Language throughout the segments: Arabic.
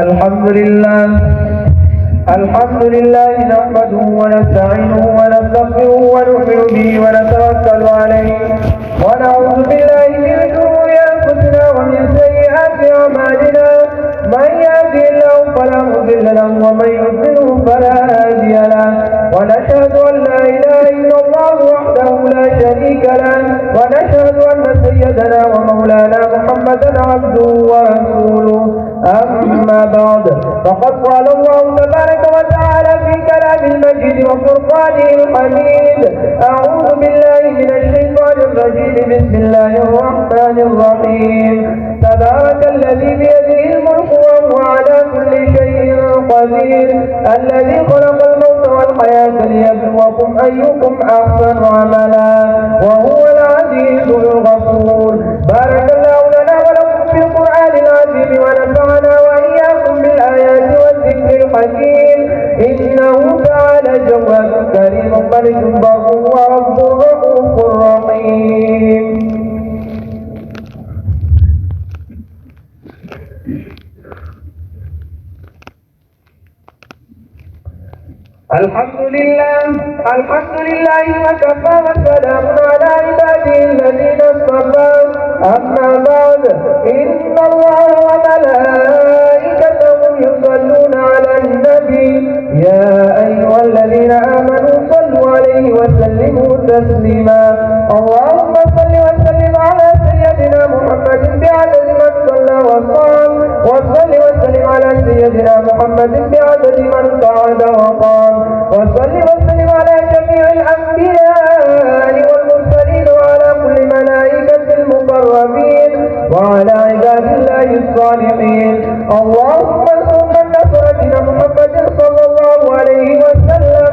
الحمد لله نحمده ونستعينه ونستغفره ونؤمن به ونتوكل عليه ونعوذ بالله من شرور انفسنا ومن سيئات اعمالنا. من يهده الله فلا مضل له ومن يضلل فلا هادي له، ونشهد ان لا اله الا الله وحده لا شريك له، ونشهد ان سيدنا ومولانا محمدا عبده ورسوله. أما بعد، فقد قال الله تبارك وتعالى في كلام المجيد وفرقانه الحميد: أعوذ بالله من الشيطان الرجيم، بسم الله الرحمن الرحيم. تبارك الذي بيده الملك وهو على كل شيء قدير، الذي خلق الموت والحياة ليبلوكم أيكم أحسن عملا، وهو العزيز الغفور. بارك الله لنا ولكم في القرآن العظيم، ونفعنا وإياكم بالآيات والذكر الحكيم. إنه تعالى جواد كريم ملك بر ورب رؤوف رحيم. الحمد لله وكفى وسلام على عباده الذين اصطفى. أما بعد، إن الله وملائكته يصلون على النبي، يا أيها الذين آمنوا صلوا عليه وسلموا تسليما. اللهم صل وسلم على سيدنا محمد بعدد من صلى وصام، وصل وسلم على سيدنا محمد بعدد من قعد وقام، وصل وسلم على جميع الأنبياء والمرسلين وعلى كل ملائكة المقربين وعلى عباد الله الصالحين. اللهم انصر من نصر دين محمد صلى الله عليه وسلم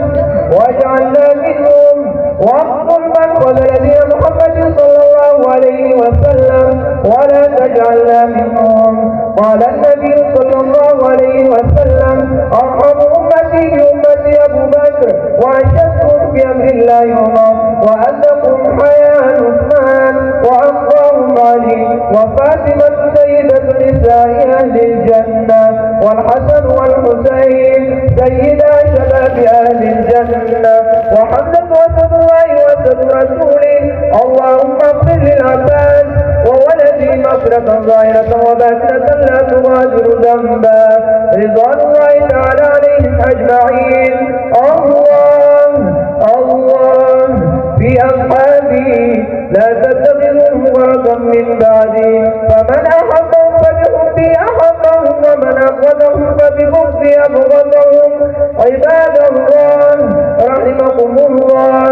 واجعلنا منهم، واخذل من خذل دين محمد صلى الله عليه وسلم ولا تجعلنا منهم. قال النبي صلى الله عليه وسلم: أرحم أمتي بأمتي أبو بكر، وأشدهم بأمر الله عمر، وأدقهم حياء عثمان، وأفضاهم علي، وفاطمة سيدة نساء أهل الجنة، والحسن والحسين سيدا شباب أهل الجنة، وحمزة وسد الله وسد رسوله. اللهم اغفر للعباس وولده مغفرة ظاهرة وباطنة لا تغادر ذنبا، رضوان الله تعالى عليهم أجمعين. الله في أصحابي لا تتخذهم غرضا من بعدي، فمن أحبهم فبحبي أحبهم، ومن أبغضهم فببغضي أبغضهم. عباد الله رحمكم الله،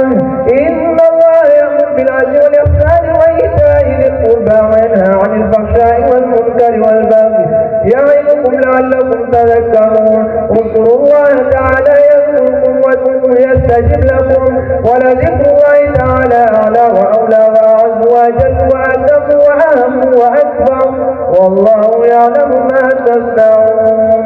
إن الله يأمر بالعدل والإحسان وإيتاء ذي القربى وينهى عن الفحشاء والمنكر والبغي، يعظكم لعلكم تذكرون. اذكروا الله تعالى يذكركم وادعوه يستجب لكم، ولذكر الله تعالى أعلى وأولى وأعز وأجل وأتم وأهم وأكبر، والله يعلم ما تصنعون.